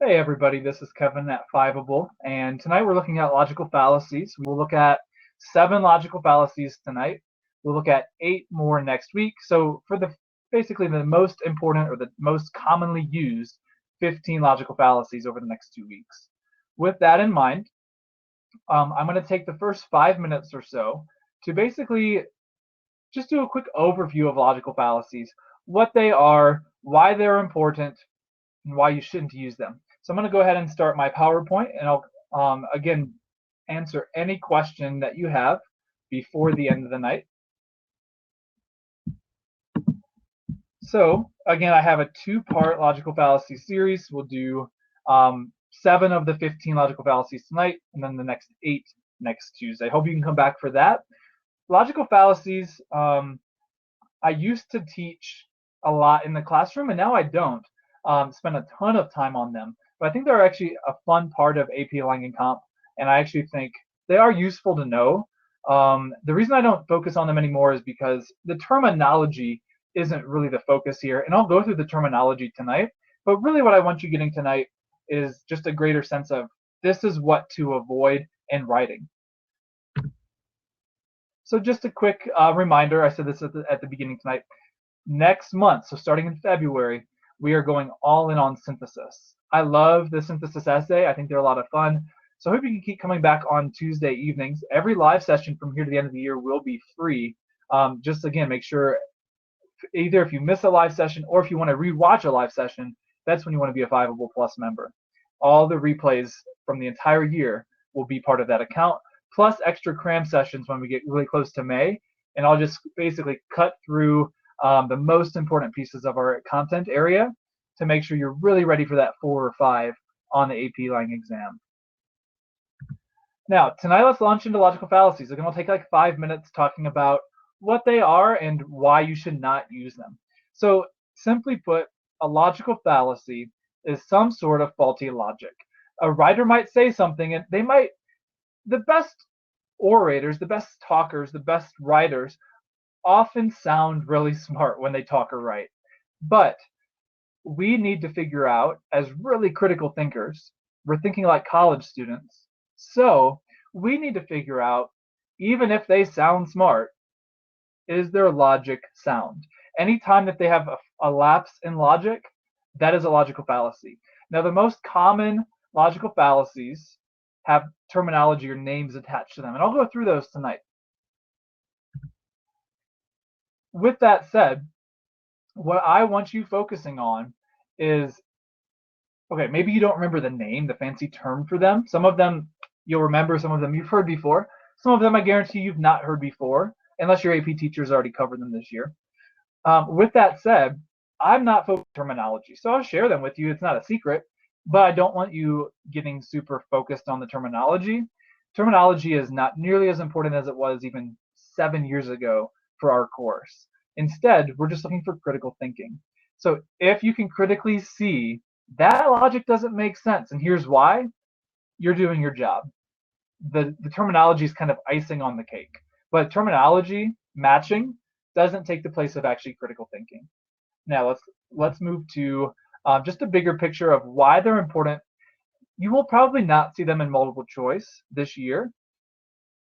Hey everybody, this is Kevin at Fiveable, and tonight we're looking at logical fallacies. We'll look at 7 logical fallacies tonight. We'll look at 8 more next week. So for basically the most important or the most commonly used 15 logical fallacies over the next 2 weeks. With that in mind, I'm going to take the first 5 minutes or so to basically just do a quick overview of logical fallacies, what they are, why they're important, and why you shouldn't use them. So I'm going to go ahead and start my PowerPoint, and I'll again answer any question that you have before the end of the night. So again, I have a 2-part logical fallacy series. We'll do 7 of the 15 logical fallacies tonight, and then the next 8 next Tuesday. Hope you can come back for that. Logical fallacies, I used to teach a lot in the classroom, and now I don't spend a ton of time on them. But I think they're actually a fun part of AP Lang and Comp, and I actually think they are useful to know. The reason I don't focus on them anymore is because the terminology isn't really the focus here, and I'll go through the terminology tonight. But really what I want you getting tonight is just a greater sense of this is what to avoid in writing. So just a quick reminder, I said this at the beginning tonight. Next month, so starting in February, we are going all in on synthesis. I love the synthesis essay. I think they're a lot of fun. So I hope you can keep coming back on Tuesday evenings. Every live session from here to the end of the year will be free. Just again, make sure either if you miss a live session or if you want to rewatch a live session, that's when you want to be a Fiveable Plus member. All the replays from the entire year will be part of that account, plus extra cram sessions when we get really close to May. And I'll just basically cut through the most important pieces of our content area to make sure you're really ready for that 4 or 5 on the AP Lang exam. Now, tonight let's launch into logical fallacies. Again, we'll take like 5 minutes talking about what they are and why you should not use them. So simply put, a logical fallacy is some sort of faulty logic. A writer might say something and the best orators, the best talkers, the best writers often sound really smart when they talk or write. But we need to figure out, as really critical thinkers, we're thinking like college students. So we need to figure out, even if they sound smart, is their logic sound? Anytime that they have a lapse in logic, that is a logical fallacy. Now, the most common logical fallacies have terminology or names attached to them, and I'll go through those tonight. With that said, what I want you focusing on is, okay, maybe you don't remember the name, the fancy term for them. Some of them you'll remember, some of them you've heard before. Some of them I guarantee you've not heard before, unless your AP teachers already covered them this year. With that said, I'm not focused on terminology, so I'll share them with you. It's not a secret, but I don't want you getting super focused on the terminology. Terminology is not nearly as important as it was even 7 years ago for our course. Instead, we're just looking for critical thinking. So if you can critically see that logic doesn't make sense, and here's why, you're doing your job. The terminology is kind of icing on the cake, but terminology matching doesn't take the place of actually critical thinking. Now let's move to just a bigger picture of why they're important. You will probably not see them in multiple choice this year.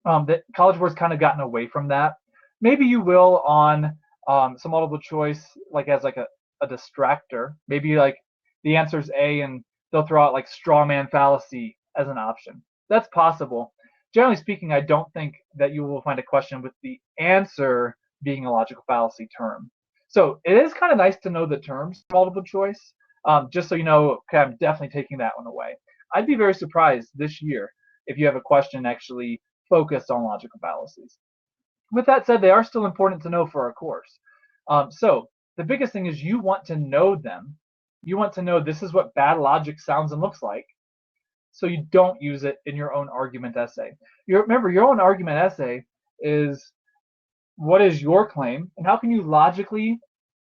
The College Board's kind of gotten away from that. Maybe you will on some multiple choice, like as like a distractor. Maybe like the answer is A, and they'll throw out like straw man fallacy as an option. That's possible. Generally speaking, I don't think that you will find a question with the answer being a logical fallacy term. So it is kind of nice to know the terms multiple choice, just so you know, okay, I'm definitely taking that one away. I'd be very surprised this year if you have a question actually focused on logical fallacies. With that said, they are still important to know for our course. So the biggest thing is you want to know them. You want to know this is what bad logic sounds and looks like, so you don't use it in your own argument essay. Remember, your own argument essay is what is your claim and how can you logically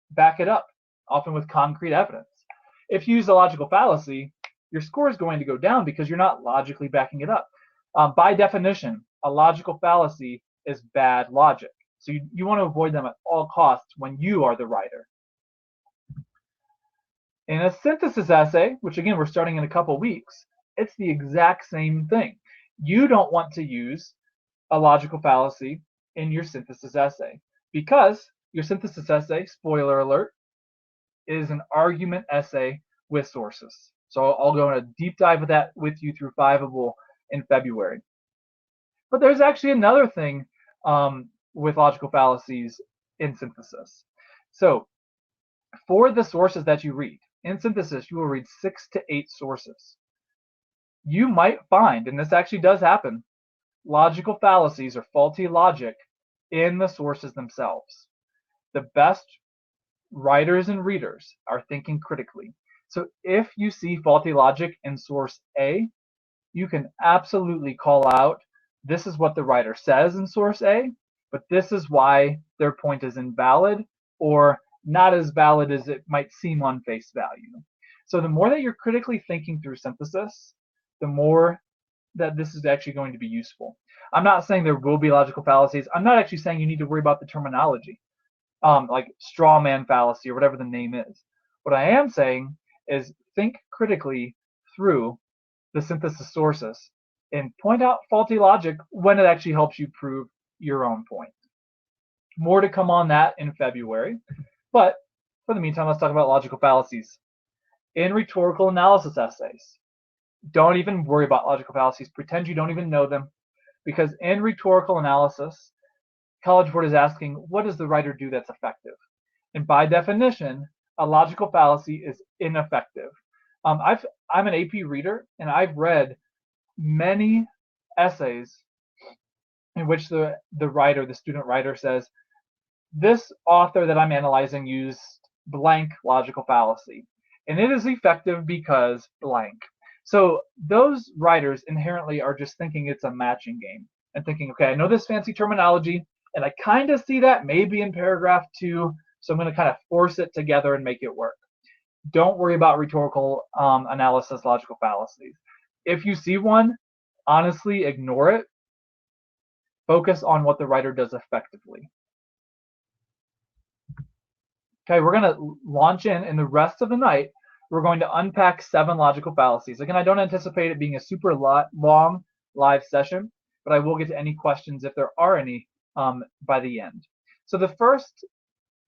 back it up, often with concrete evidence. If you use a logical fallacy, your score is going to go down because you're not logically backing it up. By definition, a logical fallacy is bad logic. So you want to avoid them at all costs when you are the writer. In a synthesis essay, which again, we're starting in a couple weeks, it's the exact same thing. You don't want to use a logical fallacy in your synthesis essay because your synthesis essay, spoiler alert, is an argument essay with sources. So I'll go in a deep dive of that with you through Fiveable in February. But there's actually another thing with logical fallacies in synthesis. So for the sources that you read, in synthesis, you will read 6 to 8 sources. You might find, and this actually does happen, logical fallacies or faulty logic in the sources themselves. The best writers and readers are thinking critically. So if you see faulty logic in source A, you can absolutely call out, this is what the writer says in source A, but this is why their point is invalid or not as valid as it might seem on face value. So the more that you're critically thinking through synthesis, the more that this is actually going to be useful. I'm not saying there will be logical fallacies. I'm not actually saying you need to worry about the terminology, like straw man fallacy or whatever the name is. What I am saying is think critically through the synthesis sources and point out faulty logic when it actually helps you prove your own point. More to come on that in February, but for the meantime, let's talk about logical fallacies. In rhetorical analysis essays, don't even worry about logical fallacies. Pretend you don't even know them, because in rhetorical analysis, College Board is asking, what does the writer do that's effective? And by definition, a logical fallacy is ineffective. I'm an AP reader, and I've read many essays in which the writer, the student writer says, this author that I'm analyzing used blank logical fallacy, and it is effective because blank. So those writers inherently are just thinking it's a matching game and thinking, okay, I know this fancy terminology, and I kind of see that maybe in paragraph 2, so I'm going to kind of force it together and make it work. Don't worry about rhetorical analysis logical fallacies. If you see one, honestly ignore it. Focus on what the writer does effectively. Okay, we're going to launch in the rest of the night, we're going to unpack 7 logical fallacies. Again, I don't anticipate it being a super long live session, but I will get to any questions if there are any by the end. So the first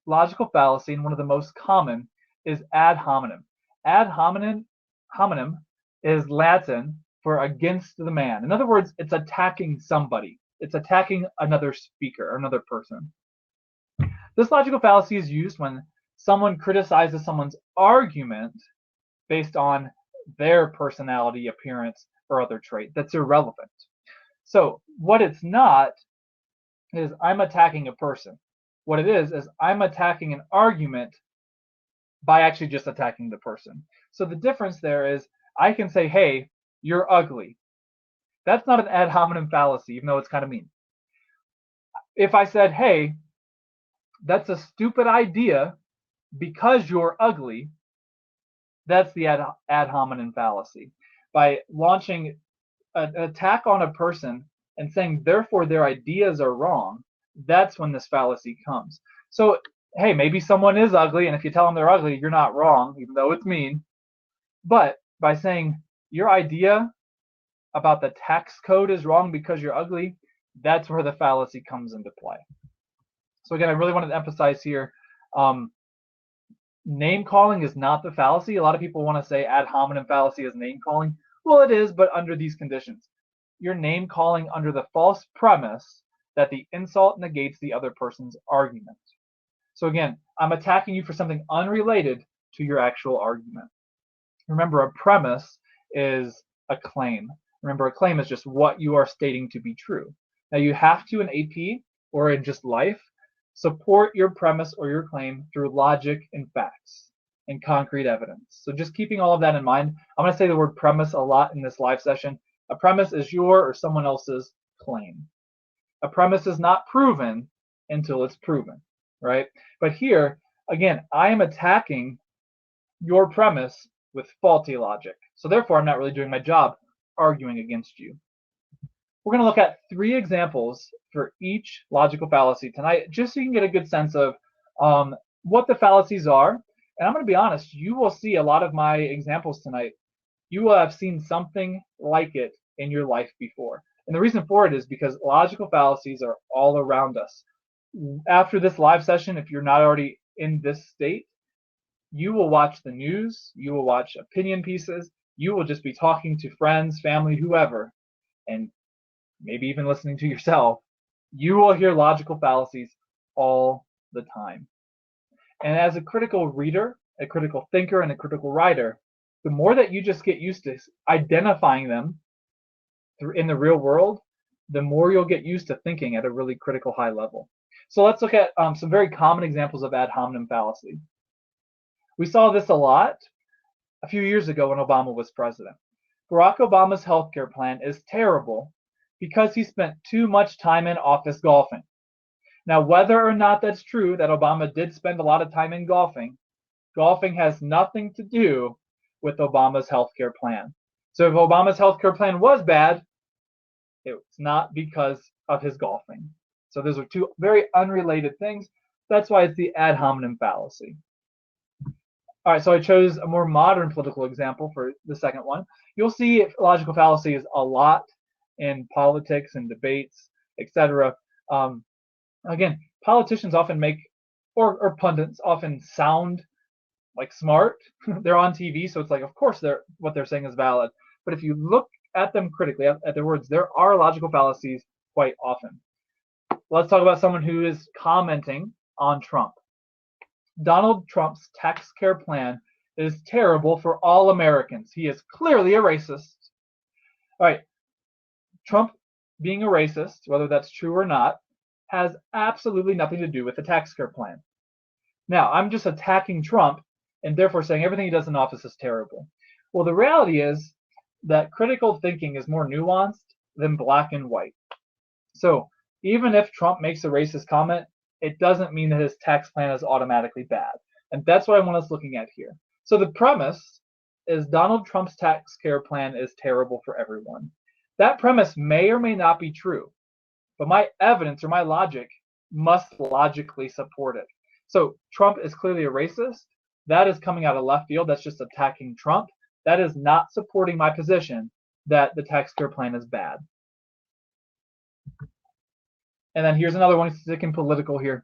logical fallacy, and one of the most common, is ad hominem. Ad hominem is Latin for against the man. In other words, it's attacking somebody. It's attacking another speaker or another person. This logical fallacy is used when someone criticizes someone's argument based on their personality, appearance, or other trait that's irrelevant. So what it's not is I'm attacking a person. What it is I'm attacking an argument by actually just attacking the person. So the difference there is I can say, hey, you're ugly. That's not an ad hominem fallacy, even though it's kind of mean. If I said, hey, that's a stupid idea because you're ugly, that's the ad hominem fallacy. By launching an attack on a person and saying, therefore, their ideas are wrong, that's when this fallacy comes. So, hey, maybe someone is ugly, and if you tell them they're ugly, you're not wrong, even though it's mean. But by saying your idea about the tax code is wrong because you're ugly, that's where the fallacy comes into play. So again, I really wanted to emphasize here, name calling is not the fallacy. A lot of people want to say ad hominem fallacy is name calling. Well, it is, but under these conditions. You're name calling under the false premise that the insult negates the other person's argument. So again, I'm attacking you for something unrelated to your actual argument. Remember, a premise is a claim. Remember, a claim is just what you are stating to be true. Now, you have to, in AP or in just life, support your premise or your claim through logic and facts and concrete evidence. So just keeping all of that in mind, I'm going to say the word premise a lot in this live session. A premise is your or someone else's claim. A premise is not proven until it's proven, right? But here, again, I am attacking your premise with faulty logic. So therefore, I'm not really doing my job arguing against you. We're going to look at 3 examples for each logical fallacy tonight, just so you can get a good sense of what the fallacies are And I'm going to be honest, you will see a lot of my examples tonight. You will have seen something like it in your life before. And the reason for it is because logical fallacies are all around us. After this live session, if you're not already in this state, you will watch the news, you will watch opinion pieces, you will just be talking to friends, family, whoever, and maybe even listening to yourself. You will hear logical fallacies all the time. And as a critical reader, a critical thinker, and a critical writer, the more that you just get used to identifying them in the real world, the more you'll get used to thinking at a really critical high level. So let's look at some very common examples of ad hominem fallacy. We saw this a lot a few years ago when Obama was president. Barack Obama's healthcare plan is terrible because he spent too much time in office golfing. Now, whether or not that's true, that Obama did spend a lot of time in golfing has nothing to do with Obama's healthcare plan. So if Obama's healthcare plan was bad, it's not because of his golfing. So those are two very unrelated things. That's why it's the ad hominem fallacy. All right, so I chose a more modern political example for the second one. You'll see logical fallacies a lot in politics and debates, etc. Again, politicians often make, or pundits often sound like smart. They're on TV, so it's like, of course, what they're saying is valid. But if you look at them critically, at their words, there are logical fallacies quite often. Let's talk about someone who is commenting on Trump. Donald Trump's tax care plan is terrible for all Americans. He is clearly a racist. All right, Trump being a racist, whether that's true or not, has absolutely nothing to do with the tax care plan. Now, I'm just attacking Trump and therefore saying everything he does in office is terrible. Well, the reality is that critical thinking is more nuanced than black and white. So even if Trump makes a racist comment, it doesn't mean that his tax plan is automatically bad. And that's what I want us looking at here. So the premise is Donald Trump's tax care plan is terrible for everyone. That premise may or may not be true, but my evidence or my logic must logically support it. So Trump is clearly a racist. That is coming out of left field. That's just attacking Trump. That is not supporting my position that the tax care plan is bad. And then here's another one, sticking political here.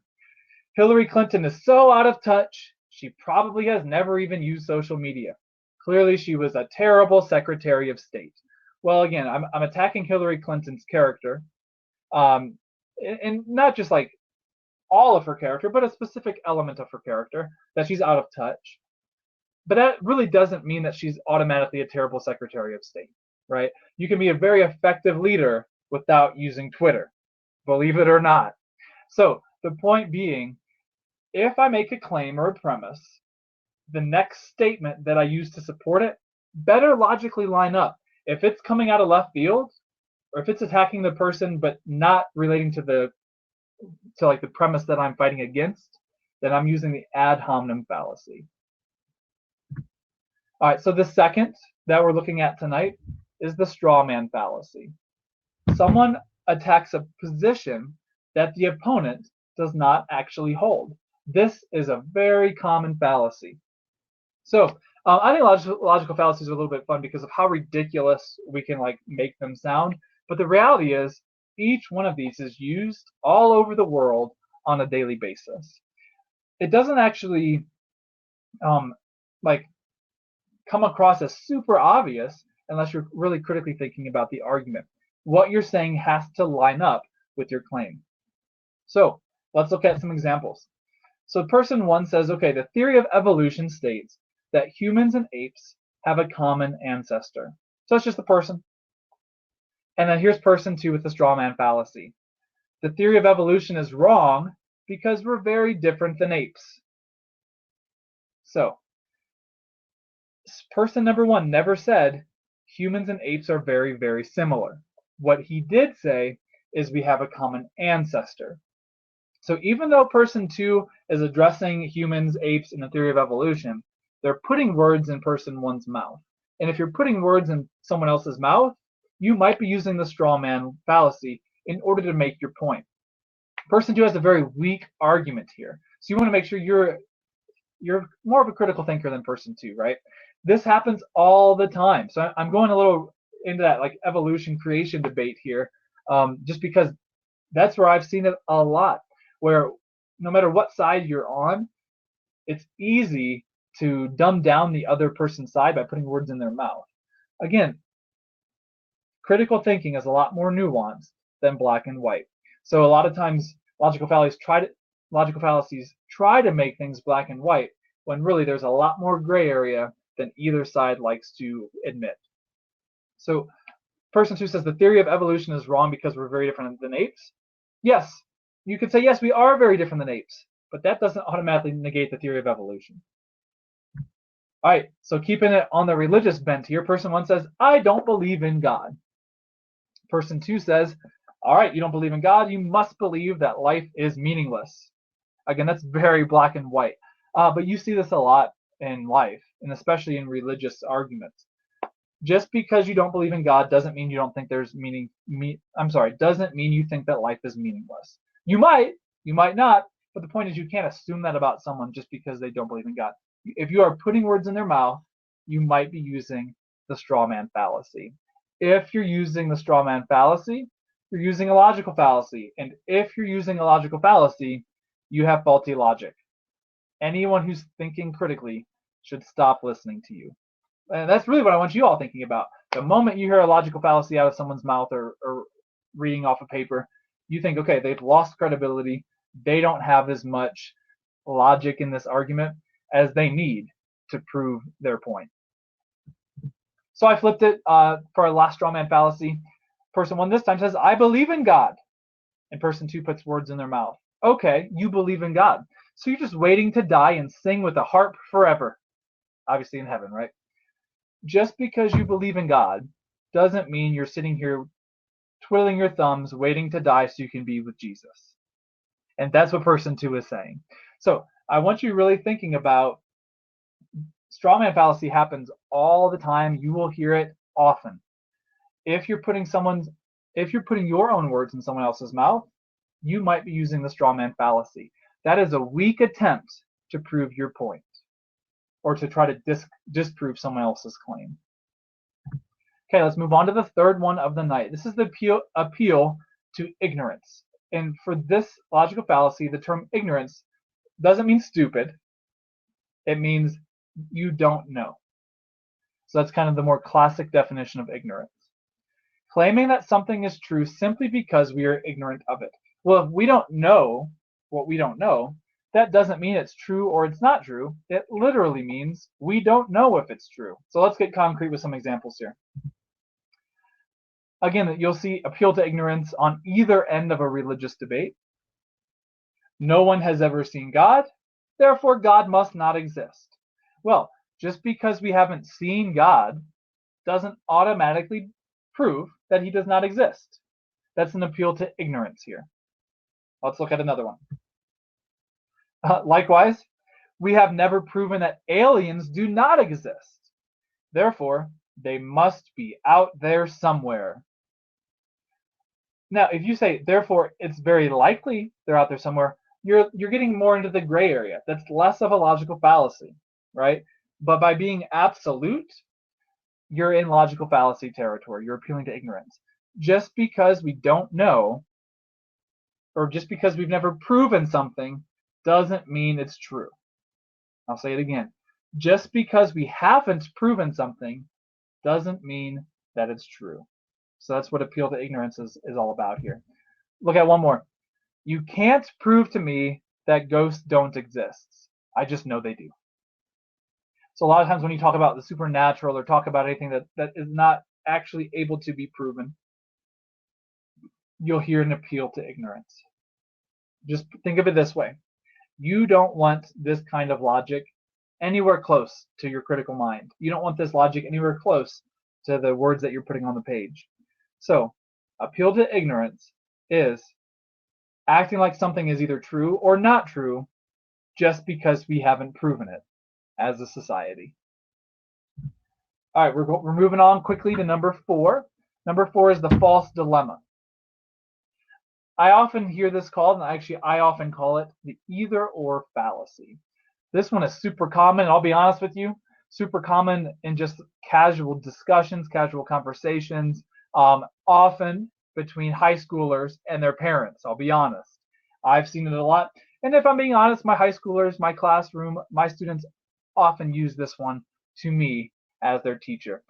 Hillary Clinton is so out of touch, she probably has never even used social media. Clearly, she was a terrible Secretary of State. Well, again, I'm attacking Hillary Clinton's character, and not just like all of her character, but a specific element of her character, that she's out of touch. But that really doesn't mean that she's automatically a terrible Secretary of State, right? You can be a very effective leader without using Twitter, believe it or not. So the point being, if I make a claim or a premise, the next statement that I use to support it better logically line up. If it's coming out of left field, or if it's attacking the person but not relating to like the premise that I'm fighting against, then I'm using the ad hominem fallacy. All right, so the second that we're looking at tonight is the straw man fallacy. Someone attacks a position that the opponent does not actually hold. This is a very common fallacy. So I think logical fallacies are a little bit fun because of how ridiculous we can like make them sound. But the reality is each one of these is used all over the world on a daily basis. It doesn't actually like come across as super obvious unless you're really critically thinking about the argument. What you're saying has to line up with your claim. So let's look at some examples. So person one says, okay, the theory of evolution states that humans and apes have a common ancestor. So it's just the person. And then here's person two with the straw man fallacy. The theory of evolution is wrong because we're very different than apes. So person number one never said humans and apes are very, very similar. What he did say is we have a common ancestor. So even though person two is addressing humans, apes, and the theory of evolution, they're putting words in person one's mouth. And if you're putting words in someone else's mouth, you might be using the straw man fallacy in order to make your point. Person two has a very weak argument here. So you want to make sure you're more of a critical thinker than person two, right? This happens all the time. So I'm going a little into that like evolution creation debate here, just because that's where I've seen it a lot, where no matter what side you're on, it's easy to dumb down the other person's side by putting words in their mouth. Again, critical thinking is a lot more nuanced than black and white. So a lot of times logical fallacies try to make things black and white when really there's a lot more gray area than either side likes to admit. So person two says the theory of evolution is wrong because we're very different than apes. Yes, you could say yes, we are very different than apes, but that doesn't automatically negate the theory of evolution. All right, so keeping it on the religious bent here, person one says, I don't believe in God. Person two says, all right, you don't believe in God, you must believe that life is meaningless. Again, that's very black and white. But you see this a lot in life, and especially in religious arguments. Just because you don't believe in God doesn't mean you don't think there's doesn't mean you think that life is meaningless. You might not, but the point is you can't assume that about someone just because they don't believe in God. If you are putting words in their mouth, you might be using the straw man fallacy. If you're using the straw man fallacy, you're using a logical fallacy. And if you're using a logical fallacy, you have faulty logic. Anyone who's thinking critically should stop listening to you. And that's really what I want you all thinking about. The moment you hear a logical fallacy out of someone's mouth or reading off a paper, you think, okay, they've lost credibility. They don't have as much logic in this argument as they need to prove their point. So I flipped it for our last straw man fallacy. Person one this time says, I believe in God. And person two puts words in their mouth. Okay, you believe in God. So you're just waiting to die and sing with a harp forever. Obviously in heaven, right? Just because you believe in God doesn't mean you're sitting here twiddling your thumbs, waiting to die so you can be with Jesus. And that's what person two is saying. So I want you really thinking about straw man fallacy happens all the time. You will hear it often. If you're putting your own words in someone else's mouth, you might be using the straw man fallacy. That is a weak attempt to prove your point or to try to disprove someone else's claim. Okay, let's move on to the third one of the night. This is the appeal to ignorance. And for this logical fallacy, the term ignorance doesn't mean stupid. It means you don't know. So that's kind of the more classic definition of ignorance. Claiming that something is true simply because we are ignorant of it. Well, if we don't know what we don't know, that doesn't mean it's true or it's not true. It literally means we don't know if it's true. So let's get concrete with some examples here. Again, you'll see appeal to ignorance on either end of a religious debate. No one has ever seen God, therefore God must not exist. Well, just because we haven't seen God doesn't automatically prove that he does not exist. That's an appeal to ignorance here. Let's look at another one. Likewise, we have never proven that aliens do not exist. Therefore, they must be out there somewhere. Now, if you say, therefore, it's very likely they're out there somewhere, you're getting more into the gray area. That's less of a logical fallacy, right? But by being absolute, you're in logical fallacy territory. You're appealing to ignorance. Just because we don't know, or just because we've never proven something, doesn't mean it's true. I'll say it again. Just because we haven't proven something doesn't mean that it's true. So that's what appeal to ignorance is all about here. Look at one more. You can't prove to me that ghosts don't exist. I just know they do. So a lot of times when you talk about the supernatural or talk about anything that is not actually able to be proven, you'll hear an appeal to ignorance. Just think of it this way. You don't want this kind of logic anywhere close to your critical mind. You don't want this logic anywhere close to the words that you're putting on the page. So, appeal to ignorance is acting like something is either true or not true just because we haven't proven it as a society. All right, we're moving on quickly to number 4. Number 4 is the false dilemma. I often hear this called, and actually I often call it the either or fallacy. This one is super common, I'll be honest with you, super common in just casual discussions, casual conversations, often between high schoolers and their parents. I'll be honest. I've seen it a lot. And if I'm being honest, my high schoolers, my classroom, my students often use this one to me as their teacher.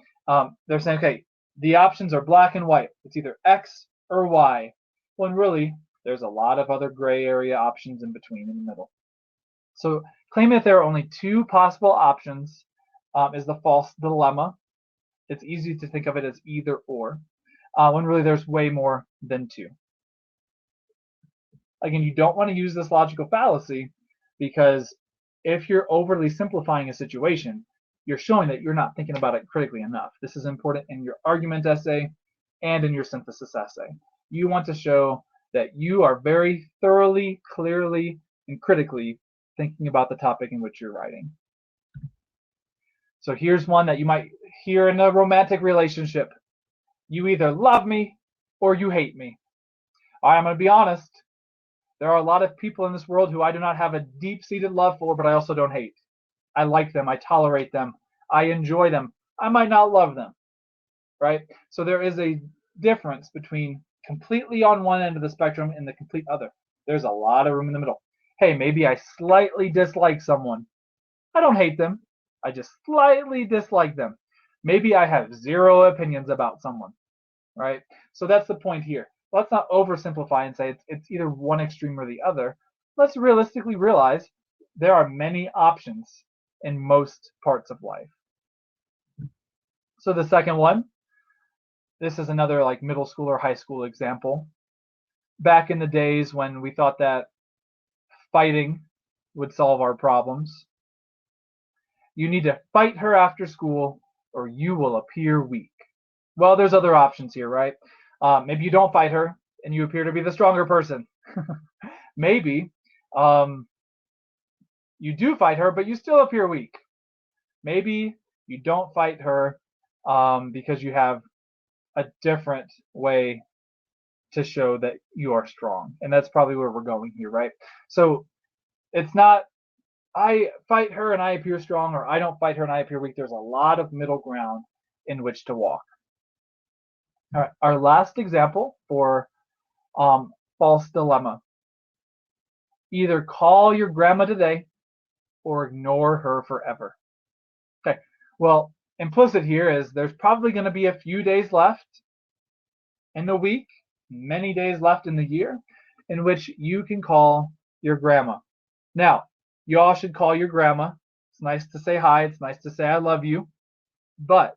They're saying, okay, the options are black and white. It's either X or Y. When really, there's a lot of other gray area options in between in the middle. So claiming that there are only two possible options is the false dilemma. It's easy to think of it as either or, when really there's way more than two. Again, you don't want to use this logical fallacy because if you're overly simplifying a situation, you're showing that you're not thinking about it critically enough. This is important in your argument essay and in your synthesis essay. You want to show that you are very thoroughly, clearly, and critically thinking about the topic in which you're writing. So here's one that you might hear in a romantic relationship. You either love me or you hate me. I'm going to be honest. There are a lot of people in this world who I do not have a deep-seated love for, but I also don't hate. I like them. I tolerate them. I enjoy them. I might not love them, right? So there is a difference between completely on one end of the spectrum and the complete other. There's a lot of room in the middle. Hey, maybe I slightly dislike someone. I don't hate them. I just slightly dislike them. Maybe I have zero opinions about someone, right? So that's the point here. Let's not oversimplify and say it's either one extreme or the other. Let's realistically realize there are many options in most parts of life. So the second one, this is another like middle school or high school example. Back in the days when we thought that fighting would solve our problems, you need to fight her after school or you will appear weak. Well, there's other options here, right? Maybe you don't fight her and you appear to be the stronger person. Maybe you do fight her, but you still appear weak. Maybe you don't fight her because you have a different way to show that you are strong. And that's probably where we're going here, right? So it's not I fight her and I appear strong, or I don't fight her and I appear weak. There's a lot of middle ground in which to walk. All right, our last example for false dilemma. Either call your grandma today or ignore her forever. Okay, well, implicit here is there's probably going to be a few days left in the week, many days left in the year, in which you can call your grandma. Now, you all should call your grandma. It's nice to say hi. It's nice to say I love you. But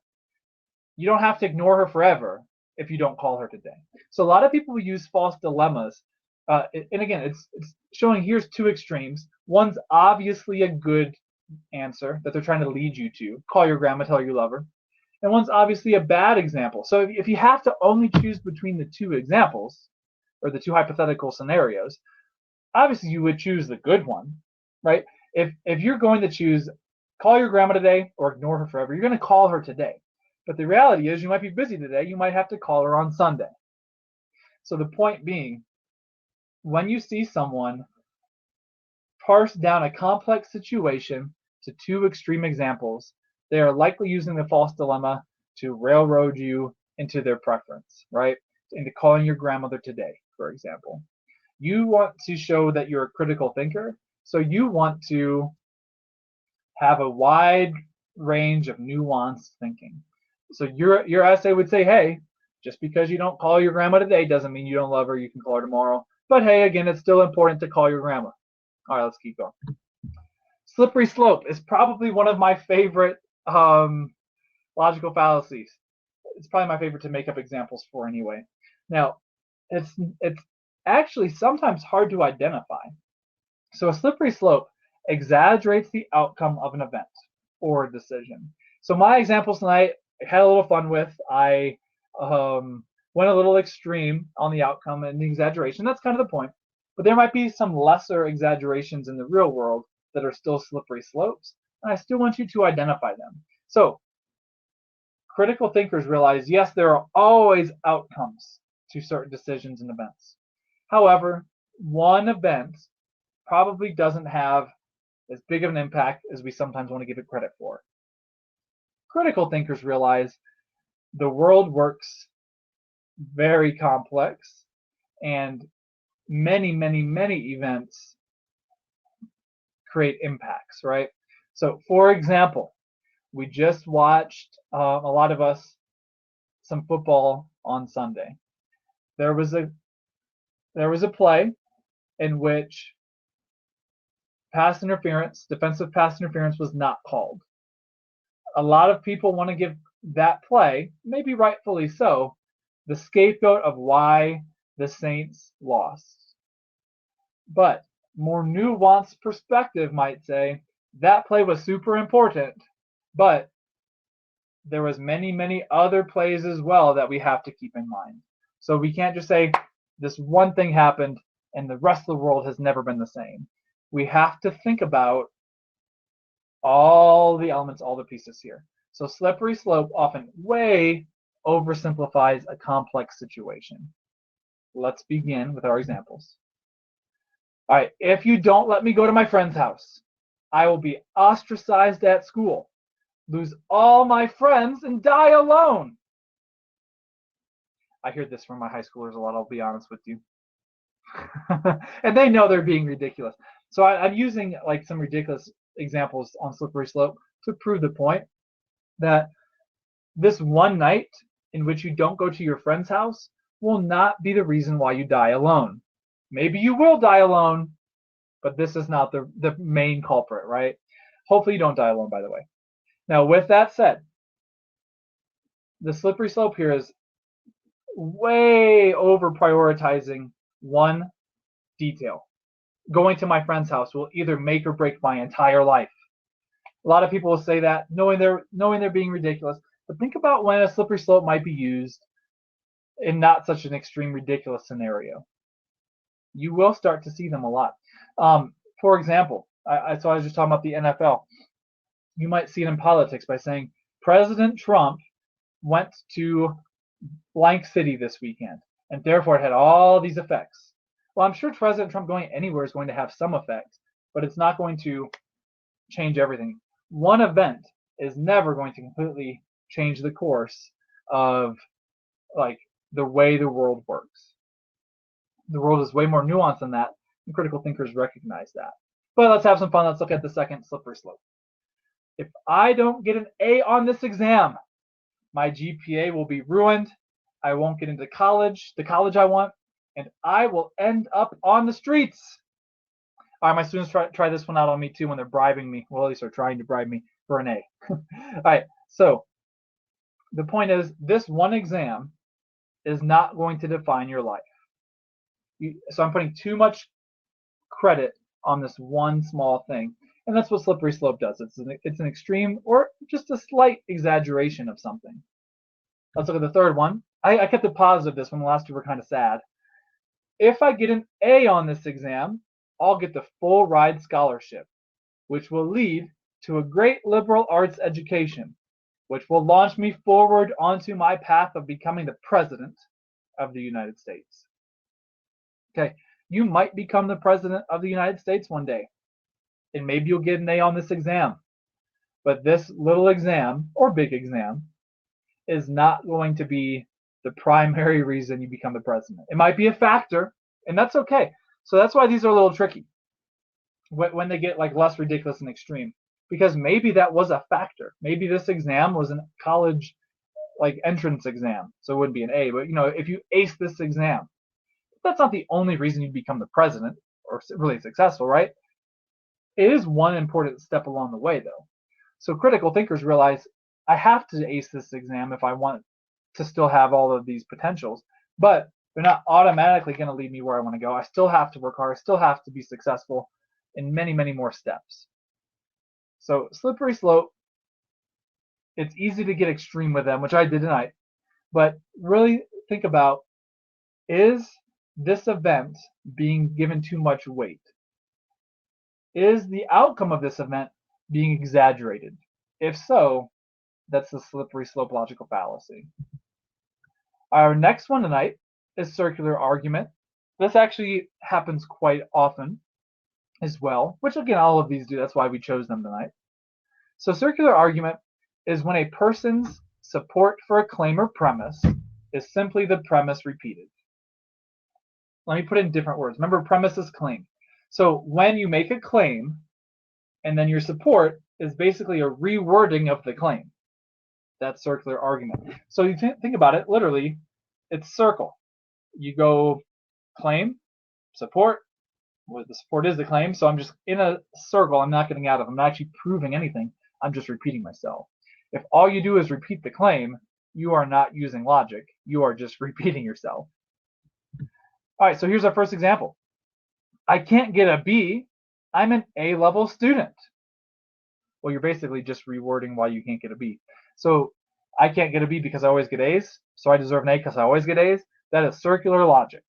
you don't have to ignore her forever if you don't call her today. So a lot of people use false dilemmas. And again, it's showing here's two extremes. One's obviously a good answer that they're trying to lead you to. Call your grandma, tell her you love her. And one's obviously a bad example. So if you have to only choose between the two examples, or the two hypothetical scenarios, obviously you would choose the good one, right? If you're going to choose call your grandma today or ignore her forever, you're going to call her today. But the reality is you might be busy today. You might have to call her on Sunday. So the point being, when you see someone parse down a complex situation to two extreme examples, they are likely using the false dilemma to railroad you into their preference, right? Into calling your grandmother today, for example. You want to show that you're a critical thinker, so you want to have a wide range of nuanced thinking. So your essay would say, hey, just because you don't call your grandma today doesn't mean you don't love her. You can call her tomorrow. But hey, again, it's still important to call your grandma. All right, let's keep going. Slippery slope is probably one of my favorite logical fallacies. It's probably my favorite to make up examples for anyway. Now, it's actually sometimes hard to identify. So a slippery slope exaggerates the outcome of an event or a decision. So my examples tonight, I had a little fun with. I went a little extreme on the outcome and the exaggeration. That's kind of the point. But there might be some lesser exaggerations in the real world that are still slippery slopes, and I still want you to identify them. So critical thinkers realize, yes, there are always outcomes to certain decisions and events. However, one event probably doesn't have as big of an impact as we sometimes want to give it credit for. Critical thinkers realize the world works very complex, and many, many, many events create impacts, right? So, for example, we just watched, a lot of us, some football on Sunday. There was a play in which defensive pass interference was not called. A lot of people want to give that play, maybe rightfully so, the scapegoat of why the Saints lost. But more nuanced perspective might say that play was super important, but there was many, many other plays as well that we have to keep in mind. So we can't just say this one thing happened and the rest of the world has never been the same. We have to think about all the elements, all the pieces here. So slippery slope often way oversimplifies a complex situation. Let's begin with our examples. All right, if you don't let me go to my friend's house, I will be ostracized at school, lose all my friends, and die alone. I hear this from my high schoolers a lot, I'll be honest with you. And they know they're being ridiculous. So I'm using like some ridiculous examples on slippery slope to prove the point that this one night in which you don't go to your friend's house will not be the reason why you die alone. Maybe you will die alone, but this is not the main culprit, right? Hopefully you don't die alone, by the way. Now, with that said, the slippery slope here is way over prioritizing one detail. Going to my friend's house will either make or break my entire life. A lot of people will say that, knowing they're being ridiculous. But think about when a slippery slope might be used in not such an extreme ridiculous scenario. You will start to see them a lot. For example, I was just talking about the NFL. You might see it in politics by saying President Trump went to blank city this weekend, and therefore it had all these effects. Well, I'm sure President Trump going anywhere is going to have some effect, but it's not going to change everything. One event is never going to completely change the course of like the way the world works. The world is way more nuanced than that, and critical thinkers recognize that. But let's have some fun. Let's look at the second slippery slope. If I don't get an A on this exam, my GPA will be ruined. I won't get into college, the college I want, and I will end up on the streets. All right, my students try this one out on me too when they're bribing me. Well, at least they're trying to bribe me for an A. All right, so the point is this one exam is not going to define your life. So I'm putting too much credit on this one small thing. And that's what slippery slope does. It's an extreme or just a slight exaggeration of something. Let's look at the third one. I kept it positive this one. The last two were kind of sad. If I get an A on this exam, I'll get the full ride scholarship, which will lead to a great liberal arts education, which will launch me forward onto my path of becoming the president of the United States. Okay, you might become the president of the United States one day, and maybe you'll get an A on this exam. But this little exam, or big exam, is not going to be the primary reason you become the president. It might be a factor, and that's okay. So that's why these are a little tricky when they get like less ridiculous and extreme, because maybe that was a factor. Maybe this exam was a college like entrance exam, so it wouldn't be an A. But if you ace this exam, that's not the only reason you become the president or really successful, right? It is one important step along the way, though. So critical thinkers realize I have to ace this exam if I want to still have all of these potentials, but they're not automatically going to lead me where I want to go. I still have to work hard. I still have to be successful in many, many more steps. So slippery slope, it's easy to get extreme with them, which I did tonight, but really think about, is this event being given too much weight? Is the outcome of this event being exaggerated? If so, that's the slippery slope logical fallacy. Our next one tonight is circular argument. This actually happens quite often. as well, which again, all of these do. That's why we chose them tonight. So circular argument is when a person's support for a claim or premise is simply the premise repeated. Let me put it in different words. Remember, premise is claim. So when you make a claim, and then your support is basically a rewording of the claim. That's circular argument. So you think about it, literally, it's circle. You go claim, support. Well, the support is the claim, so I'm just in a circle. I'm not getting out of. I'm not actually proving anything. I'm just repeating myself. If all you do is repeat the claim, you are not using logic. You are just repeating yourself. All right, so here's our first example. I can't get a B. I'm an A-level student. Well, you're basically just rewording why you can't get a B. So I can't get a B because I always get A's, so I deserve an A because I always get A's. That is circular logic.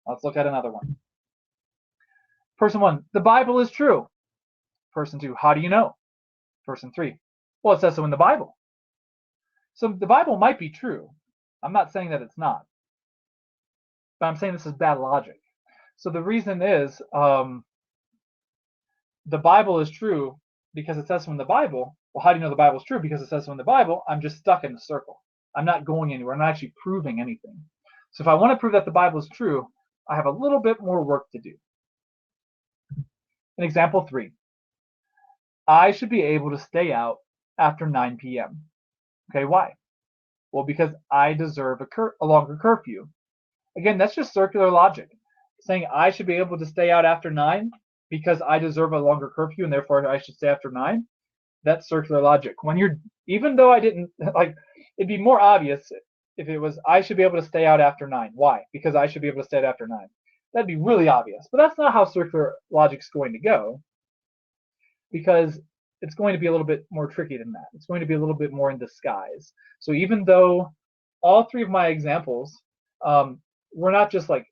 Let's look at another one. Person 1, the Bible is true. Person 2, how do you know? Person 3, well, it says so in the Bible. So the Bible might be true. I'm not saying that it's not. But I'm saying this is bad logic. So the reason is the Bible is true because it says so in the Bible. Well, how do you know the Bible is true? Because it says so in the Bible. I'm just stuck in a circle. I'm not going anywhere. I'm not actually proving anything. So if I want to prove that the Bible is true, I have a little bit more work to do. In example 3, I should be able to stay out after 9 p.m. Okay, why? Well, because I deserve a longer curfew. Again, that's just circular logic. Saying I should be able to stay out after 9 because I deserve a longer curfew and therefore I should stay after 9. That's circular logic. Even though I didn't, it'd be more obvious if it was I should be able to stay out after 9. Why? Because I should be able to stay out after 9. That'd be really obvious. But that's not how circular logic's going to go, because it's going to be a little bit more tricky than that. It's going to be a little bit more in disguise. So even though all 3 of my examples were not just like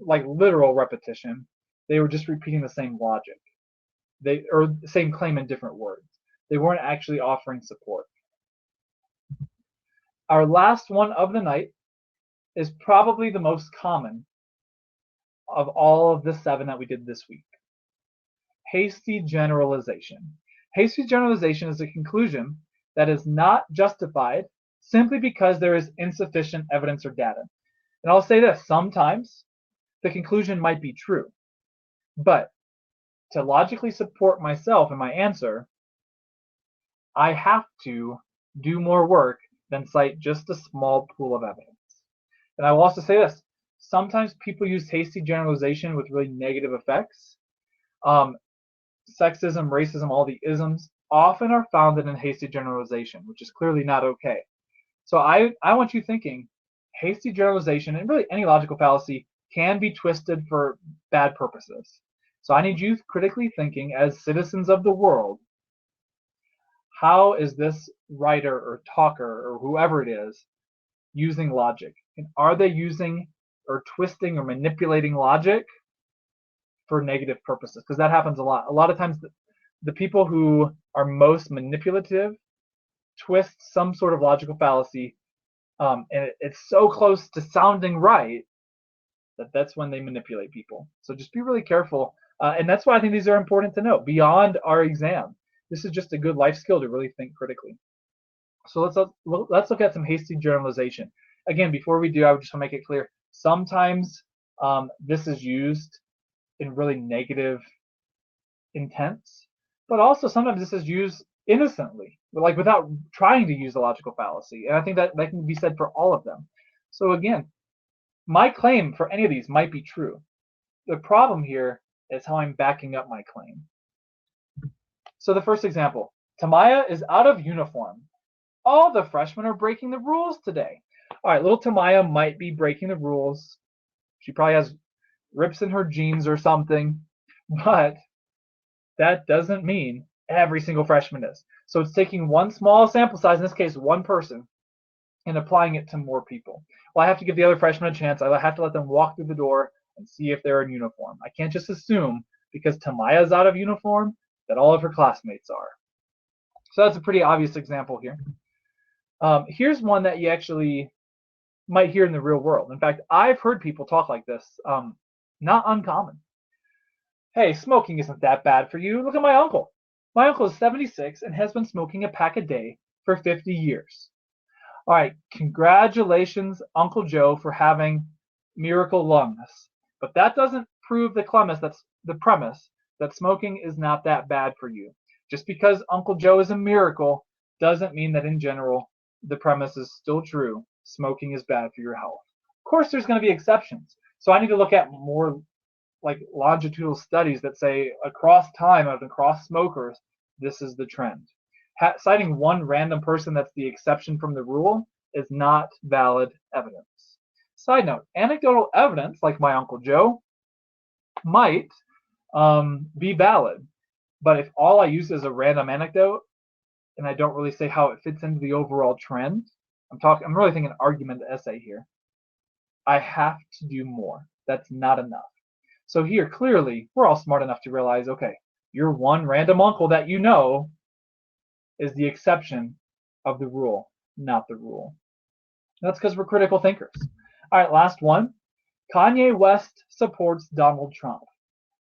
literal repetition, they were just repeating the same logic. Or the same claim in different words. They weren't actually offering support. Our last one of the night is probably the most common of all of the 7 that we did this week. Hasty generalization. Hasty generalization is a conclusion that is not justified simply because there is insufficient evidence or data. And I'll say this, sometimes the conclusion might be true, but to logically support myself and my answer, I have to do more work than cite just a small pool of evidence. And I will also say this, sometimes people use hasty generalization with really negative effects. Sexism, racism, all the isms often are founded in hasty generalization, which is clearly not okay. So I want you thinking hasty generalization, and really any logical fallacy, can be twisted for bad purposes. So I need you critically thinking as citizens of the world, how is this writer or talker or whoever it is using logic? And are they using or twisting or manipulating logic for negative purposes? Because that happens a lot. A lot of times the people who are most manipulative twist some sort of logical fallacy, and it's so close to sounding right that's when they manipulate people. So just be really careful. And that's why I think these are important to know beyond our exam. This is just a good life skill to really think critically. So let's look at some hasty generalization. Again, before we do, I would just want to make it clear. Sometimes this is used in really negative intents, but also sometimes this is used innocently, like without trying to use a logical fallacy. And I think that can be said for all of them. So again, my claim for any of these might be true. The problem here is how I'm backing up my claim. So the first example, Tamaya is out of uniform. All the freshmen are breaking the rules today. All right, little Tamaya might be breaking the rules. She probably has rips in her jeans or something, but that doesn't mean every single freshman is. So it's taking one small sample size, in this case, one person, and applying it to more people. Well, I have to give the other freshmen a chance. I have to let them walk through the door and see if they're in uniform. I can't just assume because Tamaya's out of uniform that all of her classmates are. So that's a pretty obvious example here. Here's one that you actually might hear in the real world. In fact, I've heard people talk like this, not uncommon. Hey, smoking isn't that bad for you. Look at my uncle. My uncle is 76 and has been smoking a pack a day for 50 years. All right, congratulations, Uncle Joe, for having miracle lungs. But that doesn't prove the premise that smoking is not that bad for you. Just because Uncle Joe is a miracle doesn't mean that in general the premise is still true. Smoking is bad for your health. Of course, there's going to be exceptions. So I need to look at more like longitudinal studies that say across time and across smokers, this is the trend. Citing one random person that's the exception from the rule is not valid evidence. Side note, anecdotal evidence, like my Uncle Joe, might be valid, but if all I use is a random anecdote and I don't really say how it fits into the overall trend, I'm really thinking argument essay here. I have to do more. That's not enough. So here, clearly, we're all smart enough to realize, okay, your one random uncle that you know is the exception of the rule, not the rule. That's because we're critical thinkers. All right, last one. Kanye West supports Donald Trump.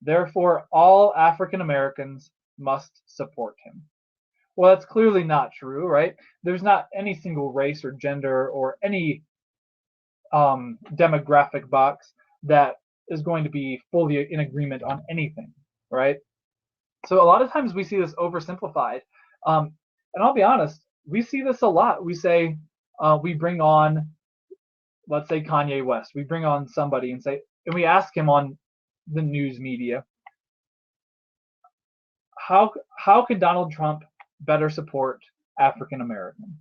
Therefore, all African Americans must support him. Well, that's clearly not true, right? There's not any single race or gender or any demographic box that is going to be fully in agreement on anything, right? So a lot of times we see this oversimplified, and I'll be honest, we see this a lot. We say we bring on, let's say Kanye West, we bring on somebody and we ask him on the news media, how can Donald Trump better support African Americans?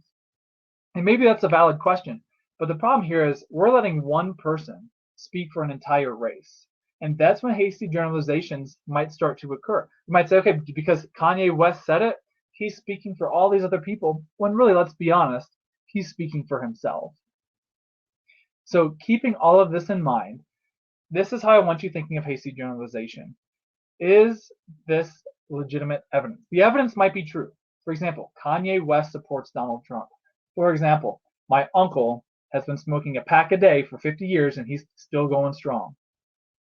And maybe that's a valid question, but the problem here is we're letting one person speak for an entire race. And that's when hasty generalizations might start to occur. You might say, okay, because Kanye West said it, he's speaking for all these other people, when really, let's be honest, he's speaking for himself. So keeping all of this in mind, this is how I want you thinking of hasty generalization. Is this legitimate evidence? The evidence might be true. For example, Kanye West supports Donald Trump. For example, my uncle has been smoking a pack a day for 50 years and he's still going strong.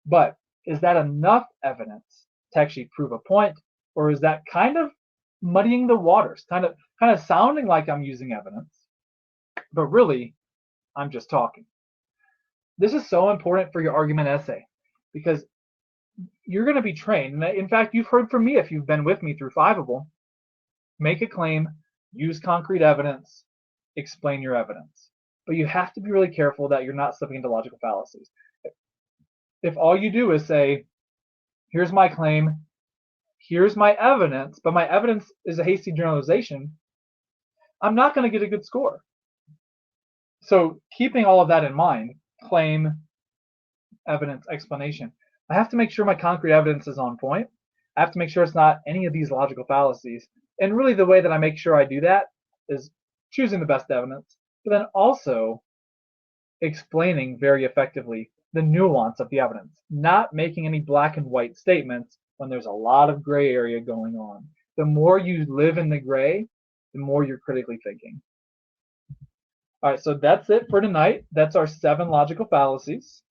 But is that enough evidence to actually prove a point, or is that kind of muddying the waters, kind of sounding like I'm using evidence, but really I'm just talking? This is so important for your argument essay because you're going to be trained. In fact, you've heard from me if you've been with me through Fiveable. Make a claim, use concrete evidence, explain your evidence. But you have to be really careful that you're not slipping into logical fallacies. If all you do is say, here's my claim, here's my evidence, but my evidence is a hasty generalization, I'm not going to get a good score. So keeping all of that in mind, claim, evidence, explanation, I have to make sure my concrete evidence is on point. I have to make sure it's not any of these logical fallacies. And really the way that I make sure I do that is choosing the best evidence, but then also explaining very effectively the nuance of the evidence, not making any black and white statements when there's a lot of gray area going on. The more you live in the gray, the more you're critically thinking. All right, so that's it for tonight. That's our 7 logical fallacies.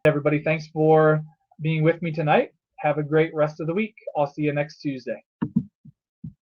Everybody, thanks for being with me tonight. Have a great rest of the week. I'll see you next Tuesday.